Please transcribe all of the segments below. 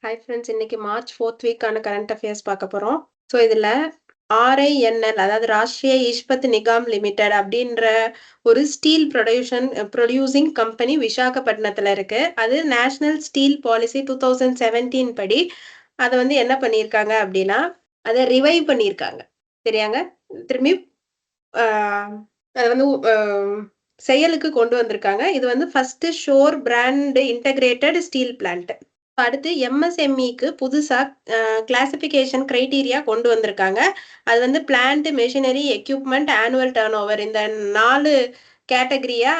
Hi friends. இன்னைக்கு March 4th வீக்கான current affairs பார்க்க போறோம். ஸோ இதுல ஆர்ஐஎன்எல் அதாவது ராஷ்ட்ரிய இஸ்பத் நிகாம் லிமிடெட் அப்படின்ற ஒரு ஸ்டீல் ப்ரொடியூசிங் கம்பெனி விசாகப்பட்டினத்துல இருக்கு. அது நேஷனல் ஸ்டீல் பாலிசி 2017 படி அதை வந்து என்ன பண்ணியிருக்காங்க அப்படின்னா அதை ரிவைவ் பண்ணியிருக்காங்க. சரியாங்க. திரும்பி அதை வந்து செயலுக்கு கொண்டு வந்திருக்காங்க. இது வந்து first sure brand integrated steel plant. அடுத்து எம்எஸ்எம்இக்கு புதுசா கிளாசிபிகேஷன் கிரைட்டீரியா கொண்டு வந்திருக்காங்க. அது வந்து plant, machinery, equipment, annual turn over இந்த 4 கேட்டகரியா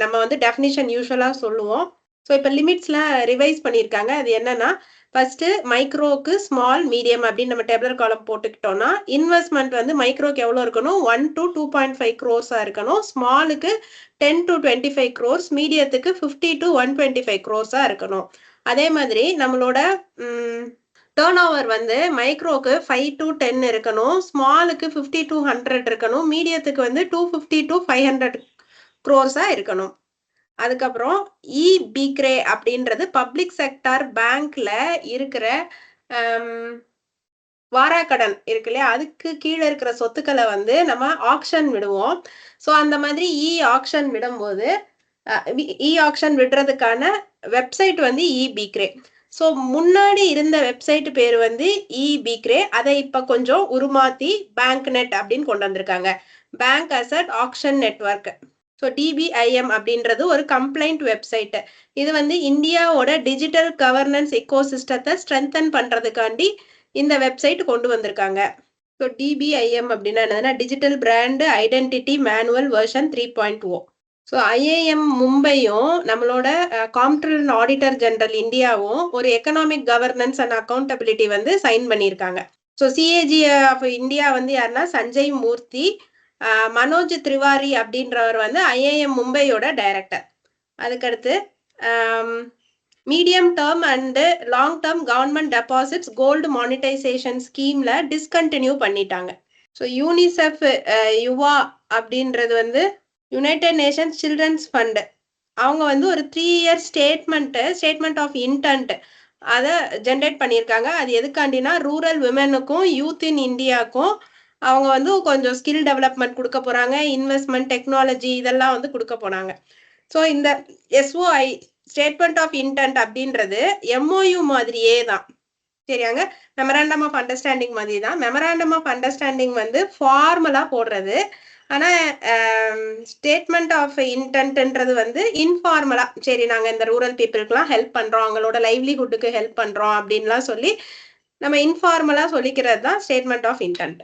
நம்ம வந்து டெஃபினிஷன் யூஸ்வலா சொல்லுவோம். ஸோ இப்போ லிமிட்ஸ்லாம் ரிவைஸ் பண்ணியிருக்காங்க. அது என்னன்னா ஃபர்ஸ்ட் மைக்ரோக்கு ஸ்மால், மீடியம் அப்படின்னு நம்ம டேபிளர் காலம் போட்டுக்கிட்டோம்னா இன்வெஸ்ட்மெண்ட் வந்து மைக்ரோக்கு எவ்வளோ இருக்கணும்? 1 to 2.5 crores இருக்கணும். ஸ்மாலுக்கு 10 to 25 crores, மீடியத்துக்கு 50 to 125 crores இருக்கணும். அதே மாதிரி நம்மளோட டேர்ன் ஓவர் வந்து மைக்ரோக்கு 5 to 10 இருக்கணும், ஸ்மாலுக்கு 50 to 100 இருக்கணும், மீடியத்துக்கு வந்து 250 to 500 crores இருக்கணும். அதுக்கப்புறம் பிக்ரே அப்படின்றது பப்ளிக் செக்டார் பேங்க்ல இருக்கிற வாராக்கடன் இருக்கு இல்லையா, அதுக்கு கீழே இருக்கிற சொத்துக்களை வந்து நம்ம ஆக்ஷன் விடுவோம். ஸோ அந்த மாதிரி ஆக்ஷன் விடும்போது ஆக்ஷன் விடுறதுக்கான வெப்சைட் வந்து பிக்ரே. ஸோ முன்னாடி இருந்த வெப்சைட் பேர் வந்து பிக்ரே, அதை இப்ப கொஞ்சம் உருமாத்தி பேங்க் நெட் அப்படின்னு கொண்டு வந்திருக்காங்க. Bank asset action network. So DBIM அப்படின்றது ஒரு கம்ப்ளைண்ட் வெப்சைட். இது வந்து இந்தியாவோட டிஜிட்டல் கவர்னன்ஸ் எக்கோசிஸ்டத்தை ஸ்ட்ரென்தன் பண்றதுக்காண்டி இந்த வெப்சைட் கொண்டு வந்திருக்காங்க. ஸோ டிபிஐஎம் அப்படின்னா என்னதுன்னா digital brand identity manual version 3.0. So IIM மும்பையும் நம்மளோட காம்ப்ட்ரோலர் அண்ட் ஆடிட்டர் ஜெனரல் இந்தியாவும் ஒரு எக்கனாமிக் கவர்னன்ஸ் அண்ட் அக்கௌண்டபிலிட்டி வந்து சைன் பண்ணியிருக்காங்க. ஸோ சிஏஜி ஆஃப் இந்தியா வந்து யாருன்னா சஞ்சய் மூர்த்தி, மனோஜ் திரிவாரி அப்படின்றவர் வந்து ஐஏஎம் மும்பையோட டைரக்டர். அதுக்கடுத்து medium term and long term government deposits gold monetisation ஸ்கீம்ல டிஸ்கண்டினியூ பண்ணிட்டாங்க. ஸோ யூனிசெஃப் யுவா அப்படின்றது வந்து யுனைடெட் நேஷன்ஸ் சில்ட்ரன்ஸ் ஃபண்ட், அவங்க வந்து ஒரு 3 year ஸ்டேட்மெண்ட் ஆஃப் இன்டென்ட் அதை ஜென்ரேட் பண்ணியிருக்காங்க. அது எதுக்காண்டினா ரூரல் விமெனுக்கும் யூத் இன் இந்தியாவுக்கும் அவங்க வந்து கொஞ்சம் ஸ்கில் டெவலப்மெண்ட் கொடுக்க போறாங்க, இன்வெஸ்ட்மெண்ட், டெக்னாலஜி இதெல்லாம் வந்து கொடுக்க போனாங்க. ஸோ இந்த எஸ்ஓஐ ஸ்டேட்மெண்ட் ஆஃப் இன்டென்ட் அப்படின்றது எம்ஓயு மாதிரியே தான். சரியாங்க. மெமராண்டம் ஆஃப் அண்டர்ஸ்டாண்டிங் மாதிரி தான். மெமராண்டம் ஆஃப் அண்டர்ஸ்டாண்டிங் வந்து ஃபார்மலா போடுறது, ஆனா ஸ்டேட்மெண்ட் ஆஃப் இன்டென்ட்ன்றது வந்து இன்ஃபார்மலா, சரி நாங்க இந்த ரூரல் பீப்புளுக்குலாம் ஹெல்ப் பண்றோம், அவங்களோட லைவ்லிஹுட்டுக்கு ஹெல்ப் பண்றோம் அப்படின்லாம் சொல்லி நம்ம இன்ஃபார்மலா சொல்லிக்கிறது தான் ஸ்டேட்மெண்ட் ஆஃப் இன்டென்ட்.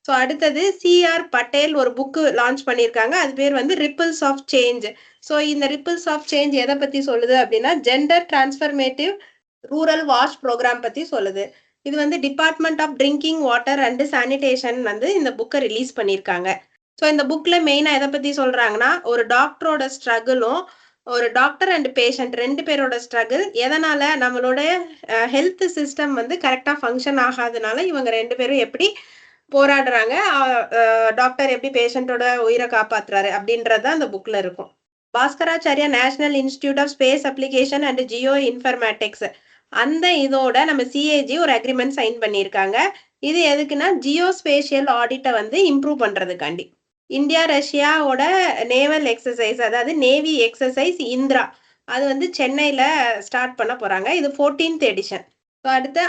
ஸோ அடுத்தது சிஆர் பட்டேல் ஒரு புக்கு லான்ச் பண்ணியிருக்காங்க. அது பேர் வந்து ரிப்பிள்ஸ் ஆஃப் சேஞ்ச். ஸோ இந்த ரிப்பிள்ஸ் ஆஃப் சேஞ்ச் எதை பத்தி சொல்லுது அப்படின்னா ஜெண்டர் டிரான்ஸ்ஃபர்மேட்டிவ் ரூரல் வாஷ் ப்ரோக்ராம் பத்தி சொல்லுது. இது வந்து department of drinking water and sanitation வந்து இந்த புக்கை ரிலீஸ் பண்ணியிருக்காங்க. ஸோ இந்த புக்ல மெயினா எதை பத்தி சொல்றாங்கன்னா ஒரு டாக்டரோட ஸ்ட்ரகிளும் ஒரு டாக்டர் அண்ட் பேஷண்ட் 2 பேரோட ஸ்ட்ரகிள், எதனால நம்மளோட ஹெல்த் சிஸ்டம் வந்து கரெக்டா ஃபங்க்ஷன் ஆகாதனால இவங்க 2 பேரும் எப்படி போராடுறாங்க, டாக்டர் எப்படி பேஷண்டோட உயிரை காப்பாத்துறாரு அப்படின்றது அந்த புக்ல இருக்கும். Bhaskaracharya national institute of space application and geoinformatics, அந்த இதோட நம்ம சிஏஜி ஒரு அக்ரிமெண்ட் சைன் பண்ணியிருக்காங்க. இது எதுக்குன்னா ஜியோ ஸ்பேஷியல் ஆடிட்டை வந்து இம்ப்ரூவ் பண்றதுக்காண்டி. இந்தியா ரஷ்யாவோட நேவல் எக்ஸசைஸ், அதாவது நேவி எக்ஸசைஸ் இந்திரா, அது வந்து சென்னையில ஸ்டார்ட் பண்ண போறாங்க. இது 14th எடிஷன். ஸோ அடுத்து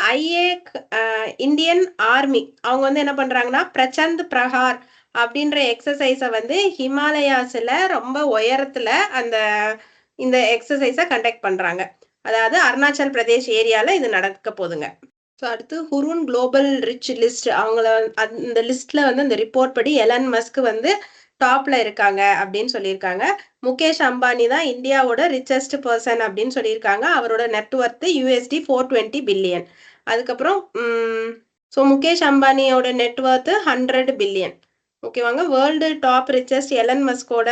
இந்தியன் ஆர்மி அவங்க வந்து என்ன பண்றாங்கன்னா பிரச்சந்த் பிரஹார் அப்படின்ற எக்ஸசைஸை வந்து ஹிமாலயாஸ்ல ரொம்ப உயரத்துல இந்த எக்ஸசைஸை கண்டக்ட் பண்றாங்க. அதாவது அருணாச்சல் பிரதேஷ் ஏரியால இது நடக்க போகுதுங்க. ஸோ அடுத்து ஹுரூன் குளோபல் ரிச் லிஸ்ட், அவங்கள அந்த லிஸ்ட்ல வந்து அந்த ரிப்போர்ட் படி எலன் மஸ்க் வந்து டாப்ல இருக்காங்க அப்படின்னு சொல்லியிருக்காங்க. முகேஷ் அம்பானி தான் இந்தியாவோட ரிச்சஸ்ட் பர்சன் அப்படின்னு சொல்லியிருக்காங்க. அவரோட நெட்வொர்த் $420 பில்லியன். அதுக்கப்புறம் ஸோ முகேஷ் அம்பானியோட நெட்வொர்த் 100 பில்லியன். ஓகேவாங்க. வேர்ல்டு டாப் ரிச்சஸ்ட் எலன் மஸ்கோட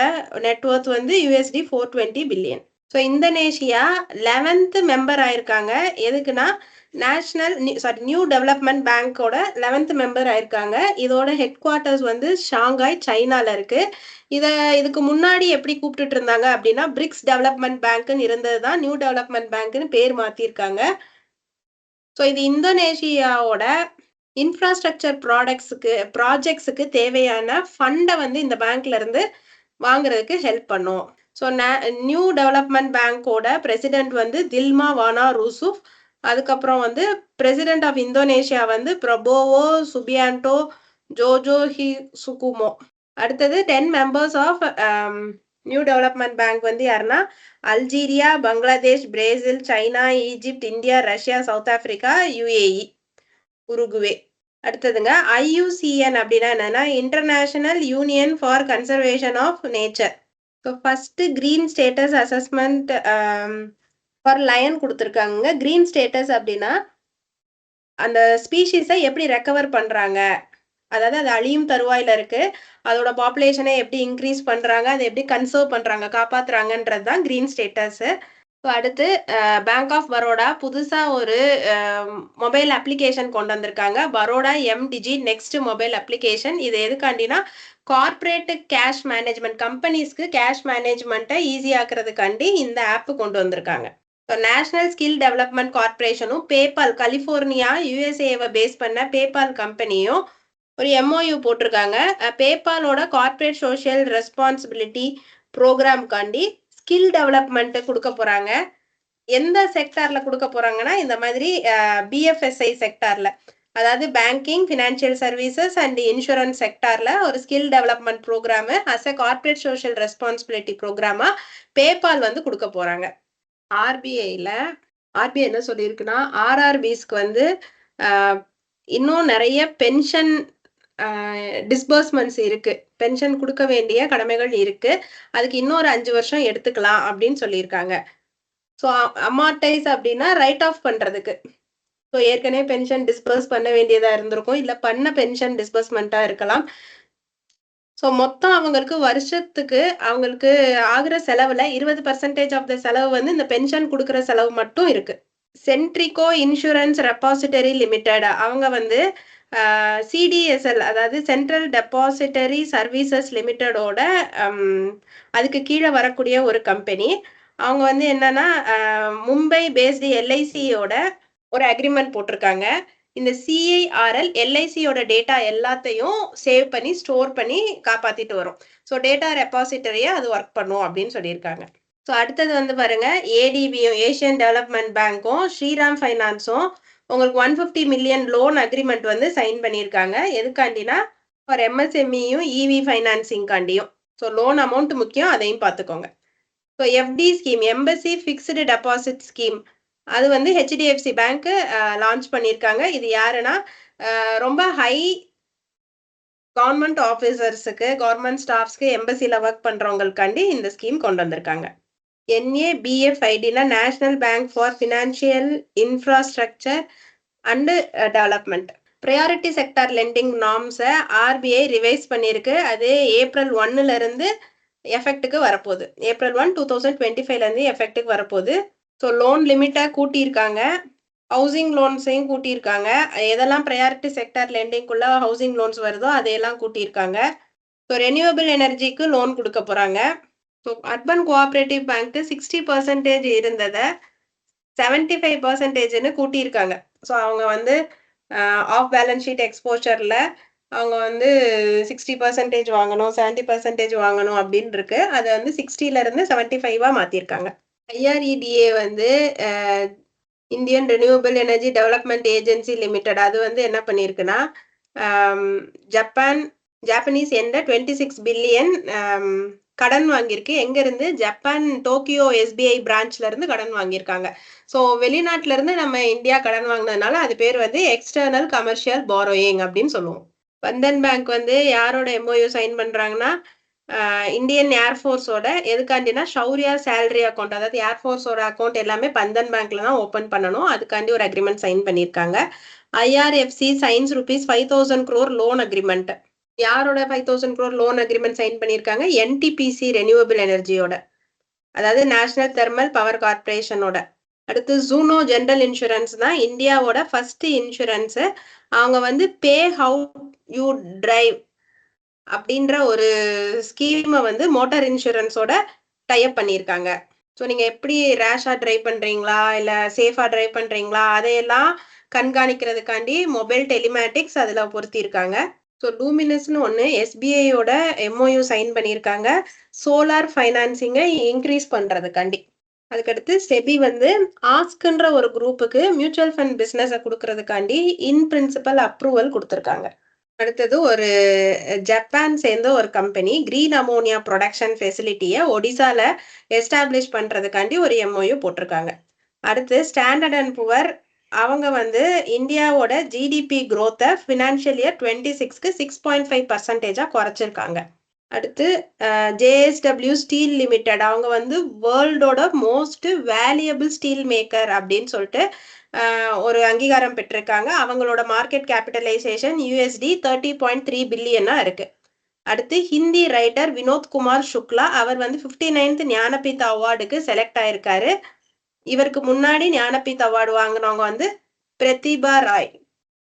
நெட்வொர்த் வந்து $420 billion. So Indonesia 11th member ஆயிருக்காங்க. எதுக்குன்னா நியூ டெவலப்மெண்ட் பேங்கோட 11th மெம்பர் ஆயிருக்காங்க. இதோட ஹெட் குவார்ட்டர்ஸ் வந்து ஷாங்காய் சைனால இருக்கு. இதுக்கு முன்னாடி எப்படி கூப்பிட்டுட்டு இருந்தாங்க அப்படின்னா பிரிக்ஸ் டெவலப்மெண்ட் பேங்க்னு இருந்ததுதான் நியூ டெவலப்மெண்ட் பேங்க்னு பேர் மாத்திருக்காங்க. ஸோ இது இந்தோனேஷியாவோட இன்ஃப்ராஸ்ட்ரக்சர் ப்ராஜெக்ட்ஸுக்கு தேவையான ஃபண்டை வந்து இந்த பேங்க்ல இருந்து வாங்குறதுக்கு ஹெல்ப் பண்ணும். ஸோ நியூ டெவலப்மெண்ட் பேங்கோட பிரசிடென்ட் வந்து தில்மா வானா ரூசுஃப். அதுக்கப்புறம் வந்து பிரசிடென்ட் ஆஃப் இந்தோனேஷியா வந்து Prabowo Subianto Djojohadikusumo. அடுத்தது 10 members of new development bank வந்து யாருன்னா Algeria, Bangladesh, Brazil, China, Egypt, India, Russia, South Africa, UAE, Uruguay. அடுத்ததுங்க IUCN அப்படின்னா என்னன்னா international union for conservation of nature. So first green status assessment for lion கொடுத்துருக்காங்க. Green status அப்படின்னா அந்த ஸ்பீஷீஸை எப்படி recover பண்றாங்க, அதாவது அது அழியும் தருவாயில இருக்கு, அதோட பாப்புலேஷனை எப்படி இன்க்ரீஸ் பண்றாங்க, அதை எப்படி கன்சர்வ் பண்றாங்க, காப்பாத்துறாங்கன்றது தான் கிரீன் ஸ்டேட்டஸ். ஸோ அடுத்து பேங்க் ஆஃப் பரோடா புதுசா ஒரு மொபைல் அப்ளிகேஷன் கொண்டு வந்திருக்காங்க, Baroda MDG next mobile application. இது எதுக்காண்டினா கார்பரேட் கேஷ் மேனேஜ்மெண்ட், கம்பெனிஸ்க்கு கேஷ் மேனேஜ்மெண்ட்டை ஈஸியாக்குறதுக்காண்டி இந்த ஆப் கொண்டு வந்திருக்காங்க. நேஷனல் ஸ்கில் டெவலப்மெண்ட் கார்பரேஷனும் பேபால் கலிபோர்னியா USA பேஸ் பண்ண பேபால் கம்பெனியும் ஒரு MOU போட்டிருக்காங்க. பேபாலோட கார்பரேட் சோஷியல் ரெஸ்பான்சிபிலிட்டி ப்ரோக்ராம்காண்டி ஸ்கில் டெவலப்மெண்ட் கொடுக்க போறாங்க. எந்த செக்டார்ல கொடுக்க போறாங்கன்னா இந்த மாதிரி BFSI செக்டார்ல, அதாவது banking, financial services and insurance செக்டார்ல ஒரு skill development programme as a corporate social responsibility ப்ரோக்ராமா பேபால் வந்து கொடுக்க போறாங்க. RBI என்ன சொல்லியிருக்குன்னா RRBஸ்க்கு வந்து இன்னும் நிறைய பென்ஷன் டிஸ்பர்ஸ்மெண்ட்ஸ் இருக்கு, பென்ஷன் கொடுக்க வேண்டிய கடமைகள் இருக்கு, அதுக்கு இன்னொரு 5 வருஷம் எடுத்துக்கலாம் அப்படின்னு சொல்லியிருக்காங்க. ஸோ அமார்டைஸ் அப்படின்னா ரைட் ஆஃப் பண்றதுக்கு. ஸோ ஏற்கனவே பென்ஷன் டிஸ்பர்ஸ் பண்ண வேண்டியதா இருந்திருக்கும், இல்ல பண்ண பென்ஷன் டிஸ்பர்ஸ்மெண்ட்டா இருக்கலாம். ஸோ மொத்தம் அவங்களுக்கு வருஷத்துக்கு அவங்களுக்கு ஆகுற செலவுல 20% ஆஃப் த செலவு வந்து இந்த பென்ஷன் கொடுக்குற செலவு மட்டும் இருக்கு. சென்ட்ரிகோ இன்சூரன்ஸ் ரெபாசிட்டரி லிமிடெட் அவங்க வந்து CDSL அதாவது சென்ட்ரல் டெபாசிட்டரி சர்வீசஸ் லிமிட்டடோட அதுக்கு கீழே வரக்கூடிய ஒரு கம்பெனி. அவங்க வந்து என்னன்னா மும்பை பேஸ்டு LICயோட ஒரு அக்ரிமெண்ட் போட்டிருக்காங்க. இந்த CIRL LICயோட டேட்டா எல்லாத்தையும் சேவ் பண்ணி ஸ்டோர் பண்ணி காப்பாத்திட்டு வரும். ஸோ டேட்டா ரெபாசிட்டரியா அது ஒர்க் பண்ணும் அப்படின்னு சொல்லியிருக்காங்க. ஸோ அடுத்தது வந்து பாருங்க ADBயும் ஏஷியன் டெவலப்மெண்ட் பேங்க்கும் ஸ்ரீராம் ஃபைனான்ஸும் உங்களுக்கு 150 மில்லியன் லோன் அக்ரிமெண்ட் வந்து சைன் பண்ணியிருக்காங்க. எதுக்காண்டினா ஃபார் MSMEயும் EV ஃபைனான்சிங் காண்டியும். ஸோ லோன் அமௌண்ட் முக்கியம், அதையும் பார்த்துக்கோங்க. So FD scheme, embassy fixed deposit scheme, அது வந்து HDFC பேங்க் லான்ச் பண்ணியிருக்காங்க. இது யாருன்னா ரொம்ப ஹை கவர்மெண்ட் ஆஃபீஸர்ஸுக்கு, கவர்மெண்ட் ஸ்டாஃப்ஸ்க்கு, எம்பசியில் ஒர்க் பண்ணுறவங்களுக்காண்டி இந்த ஸ்கீம் கொண்டு வந்திருக்காங்க. NABFIDனா national bank for financial infrastructure and development. Priority sector lending நார்ம்ஸை RBI revise பண்ணியிருக்கு. அது April 1ல இருந்து எஃபெக்ட்டுக்கு வரப்போகுது. April 1, 2025ல இருந்து எஃபெக்ட்டுக்கு வரப்போகுது. ஸோ லோன் லிமிட்டை கூட்டியிருக்காங்க, ஹவுசிங் லோன்ஸையும் கூட்டியிருக்காங்க. எதெல்லாம் ப்ரையாரிட்டி செக்டார் லெண்டிங்குள்ள ஹவுசிங் லோன்ஸ் வருதோ அதையெல்லாம் கூட்டியிருக்காங்க. ஸோ ரெனியூவபிள் எனர்ஜிக்கு லோன் கொடுக்க போறாங்க. ஸோ அர்பன் கோஆப்ரேட்டிவ் பேங்க் 60% இருந்ததை 75%ன்னு கூட்டியிருக்காங்க. ஸோ அவங்க வந்து ஆஃப் பேலன்ஸ் ஷீட் எக்ஸ்போஷர்ல அவங்க வந்து 60% வாங்கணும், 70% வாங்கணும் அப்படின்னு இருக்கு. அதை வந்து 60ல இருந்து 75 மாத்திருக்காங்க. IREDA வந்து Indian renewable energy development agency limited, அது வந்து என்ன பண்ணியிருக்குன்னா ஜப்பானீஸ் என்ற 26 பில்லியன் கடன் வாங்கியிருக்கு. எங்க இருந்து? ஜப்பான் டோக்கியோ SBI பிரான்ச்ல இருந்து கடன் வாங்கியிருக்காங்க. ஸோ வெளிநாட்டுல இருந்து நம்ம இந்தியா கடன் வாங்கினதுனால அது பேர் வந்து எக்ஸ்டர்னல் கமர்ஷியல் பாரோயிங் அப்படின்னு சொல்லுவோம். பந்தன் பேங்க் வந்து யாரோட MOU சைன் பண்றாங்கன்னா இந்தியன் ஏர்ஃபோர்ஸோட. எதுக்காண்டினா ஷௌரியா சேலரி அக்கௌண்ட், அதாவது ஏர்ஃபோர்ஸோட அக்கௌண்ட் எல்லாமே பந்தன் பேங்க்ல தான் ஓப்பன் பண்ணணும், அதுக்காண்டி ஒரு அக்ரிமெண்ட் சைன் பண்ணியிருக்காங்க. IRFC science ₹5,000 crore loan agreement. யாரோட 5,000 crore லோன் அக்ரிமெண்ட் சைன் பண்ணியிருக்காங்க? NTPC ரெனியூவபிள் எனர்ஜியோட, அதாவது நேஷனல் தெர்மல் பவர் கார்பரேஷனோட. அடுத்து ஜூனோ ஜெனரல் இன்சூரன்ஸ் தான் இந்தியாவோட ஃபர்ஸ்ட் இன்சூரன்ஸ். அவங்க வந்து பே ஹவு யூ டிரைவ் அப்படின்ற ஒரு ஸ்கீமை வந்து மோட்டார் இன்சூரன்ஸோட டைப் பண்ணியிருக்காங்க. ஸோ நீங்க எப்படி ரேஷா டிரைவ் பண்றீங்களா இல்ல சேஃபா டிரைவ் பண்றீங்களா அதையெல்லாம் கண்காணிக்கிறதுக்காண்டி மொபைல் டெலிமேட்டிக்ஸ் அதுல பொருத்தியிருக்காங்க. ஸோ லூமினஸ்னு ஒன்று எஸ்பிஐயோட எம்ஓயு சைன் பண்ணியிருக்காங்க சோலார் ஃபைனான்சிங்கை இன்க்ரீஸ் பண்றதுக்காண்டி. அதுக்கடுத்து செபி வந்து ஆஸ்க்ன்ற ஒரு குரூப்புக்கு மியூச்சுவல் ஃபண்ட் பிசினஸை கொடுக்கறதுக்காண்டி இன் பிரின்சிபல் அப்ரூவல் கொடுத்துருக்காங்க. அடுத்தது ஒரு ஜப்பான் சேர்ந்த ஒரு கம்பெனி கிரீன் அமோனியா ப்ரொடக்ஷன் ஃபெசிலிட்டியை ஒடிசால எஸ்டாப்ளிஷ் பண்றதுக்காண்டி ஒரு எம்ஓயு போட்டிருக்காங்க. அடுத்து ஸ்டாண்டர்ட் அண்ட் புவர் அவங்க வந்து இந்தியாவோட ஜிடிபி growth ஃபினான்ஷியல் இயர் 26க்கு 6.5% குறைச்சிருக்காங்க. அடுத்து ஜேஎஸ்டபிள்யூ ஸ்டீல் லிமிடெட் அவங்க வந்து வேர்ல்டோட மோஸ்ட் வேல்யூபிள் ஸ்டீல் மேக்கர் அப்படின்னு சொல்லிட்டு ஒரு அங்கீகாரம் பெற்றிருக்காங்க. அவங்களோட மார்க்கெட் கேபிட்டலைசேஷன் $30.3 பில்லியனா இருக்கு. அடுத்து ஹிந்தி ரைட்டர் வினோத் குமார் சுக்லா அவர் வந்து 59th ஞானபீத் அவார்டுக்கு செலக்ட் ஆயிருக்காரு. இவருக்கு முன்னாடி ஞானபீத் அவார்டு வாங்கினவங்க வந்து பிரதிபா ராய்.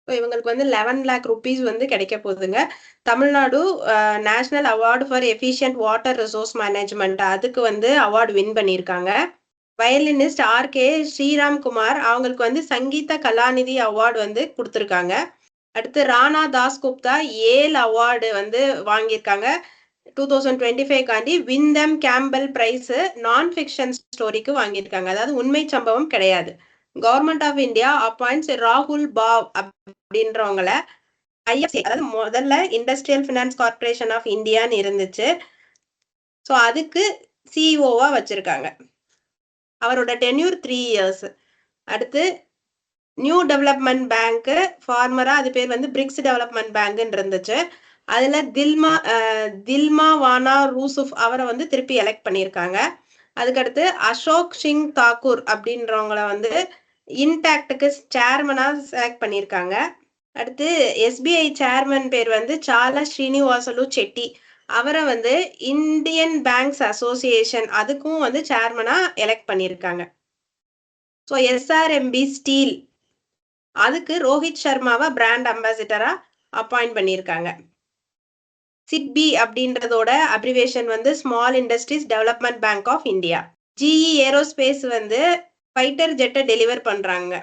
இவங்களுக்கு வந்து 11 lakh rupees வந்து கிடைக்க போகுதுங்க. Tamil Nadu national award for efficient water resource management அதுக்கு வந்து அவார்டு வின் பண்ணியிருக்காங்க. வயலினிஸ்ட் ஆர்கே ஸ்ரீராம் குமார் அவங்களுக்கு வந்து சங்கீத கலாநிதி அவார்டு வந்து கொடுத்துருக்காங்க. அடுத்து ராணா தாஸ்குப்தா 7 அவார்டு வந்து வாங்கியிருக்காங்க 2025 காண்டி விந்தம் கேம்பல் பிரைஸ் நான் ஃபிக்ஷன் ஸ்டோரிக்கு வாங்கியிருக்காங்க. அதாவது உண்மை சம்பவம் கிடையாது. கவர்மெண்ட் ஆஃப் இந்தியா அப்பாயிண்ட்ஸ் ராகுல் பாவ் அப்படின்றவங்கள ஐஎஃப்சி அதாவது முதல்ல இண்டஸ்ட்ரியல் ஃபினான்ஸ் கார்பரேஷன் ஆஃப் இந்தியான்னு இருந்துச்சு. ஸோ அதுக்கு சிஇஓவா வச்சிருக்காங்க. அவரோட டென்யூர் 3 years. அடுத்து நியூ டெவலப்மெண்ட் பேங்க் ஃபார்மரா அது பேர் வந்து பிரிக்ஸ் டெவலப்மெண்ட் பேங்க்னு இருந்துச்சு. அதுல தில்மா வானா ரூசுப் அவரை வந்து திருப்பி எலெக்ட் பண்ணியிருக்காங்க. அதுக்கடுத்து அசோக் சிங் தாக்கூர் அப்படின்றவங்கள வந்து இன்டாக்டுக்கு சேர்மனா செலக்ட் பண்ணியிருக்காங்க. அடுத்து எஸ்பிஐ சேர்மன் பேர் வந்து சால ஸ்ரீனிவாசலு செட்டி அவரை வந்து இந்தியன் பேங்க்ஸ் அசோசியேஷன் அதுக்கும் வந்து சேர்மனா எலெக்ட் பண்ணியிருக்காங்க. ஸோ எஸ்ஆர்எம்பி ஸ்டீல் அதுக்கு ரோஹித் சர்மாவை பிராண்ட் அம்பாசிடரா அப்பாயிண்ட் பண்ணியிருக்காங்க. சிட்பி அப்படின்றதோட அப்ரிவேஷன் வந்து small industries development bank of India. GE aerospace வந்து ஃபைட்டர் ஜெட்டை டெலிவர் பண்றாங்க.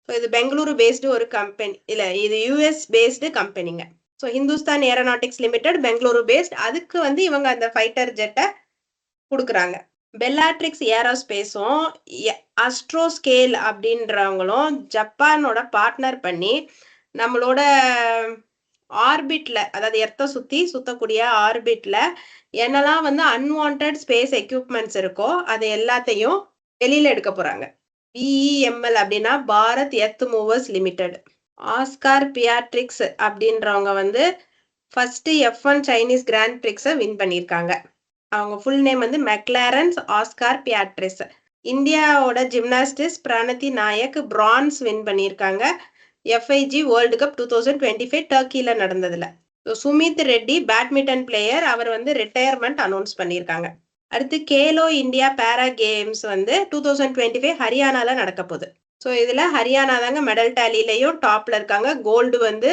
ஸோ இது பெங்களூரு பேஸ்டு ஒரு கம்பெனி இல்லை இது யூஎஸ் பேஸ்டு கம்பெனிங்க. So Hindustan aeronautics limited Bengaluru based அதுக்கு வந்து இவங்க அந்த ஃபைட்டர் ஜெட்டை கொடுக்குறாங்க. பெல்லாட்ரிக்ஸ் ஏரோஸ்பேஸும் அஸ்ட்ரோஸ்கேல் அப்படின்றவங்களும் ஜப்பானோட பார்ட்னர் பண்ணி நம்மளோட ஆர்பிட்ல அதாவது எர்த்தை சுத்தக்கூடிய ஆர்பிட்ல என்னெல்லாம் வந்து அன்வான்ட் ஸ்பேஸ் எக்யூப்மெண்ட்ஸ் இருக்கோ அது எல்லாத்தையும் வெளியில எடுக்க போறாங்க. பிஇஎம்எல் அப்படின்னா Bharat earth movers limited. Oscar பியாட்ரிக்ஸ் அப்படின்றவங்க வந்து ஃபர்ஸ்ட் F1 சைனீஸ் கிராண்ட் பிரிக்ஸை வின் பண்ணியிருக்காங்க. அவங்க ஃபுல் நேம் வந்து மெக்லாரன்ஸ் ஆஸ்கார் பியாட்ரிக்ஸ். இந்தியாவோட gymnast Pranati Nayak bronze win பண்ணியிருக்காங்க. FIG வேர்ல்டு கப் 2025 டர்க்கில நடந்ததுல. சுமித் ரெட்டி பேட்மிண்டன் பிளேயர் அவர் வந்து ரிட்டையர்மெண்ட் அனௌன்ஸ் பண்ணியிருக்காங்க. அடுத்து கேலோ இந்தியா பேரா கேம்ஸ் வந்து 2025 ஹரியானால நடக்க போகுது. ஸோ இதுல ஹரியானா தாங்க மெடல் டேலிலையும் டாப்ல இருக்காங்க. கோல்டு வந்து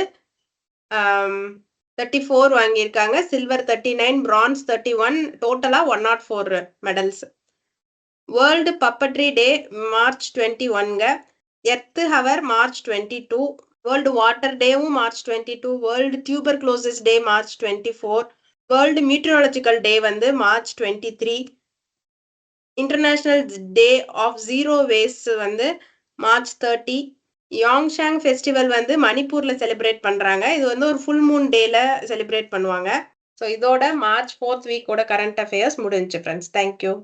34 வாங்கியிருக்காங்க, சில்வர் 39, பிரான்ஸ் 31, டோட்டலா 104 medals. World puppetry day March 21ங்க. Earth hour March 22, world water டேவும் March 22, world tuberculosis day March 24, world meteorological day வந்து March 23, international day of zero waste வந்து March 30, யாங்ஷாங் ஃபெஸ்டிவல் வந்து மணிப்பூர்ல செலிப்ரேட் பண்றாங்க. இது வந்து ஒரு ஃபுல் மூன் டேல செலிப்ரேட் பண்ணுவாங்க. ஸோ இதோட March 4th வீக்கோட கரண்ட் அஃபேர்ஸ் முடிஞ்சு ஃப்ரெண்ட்ஸ். தேங்க்யூ.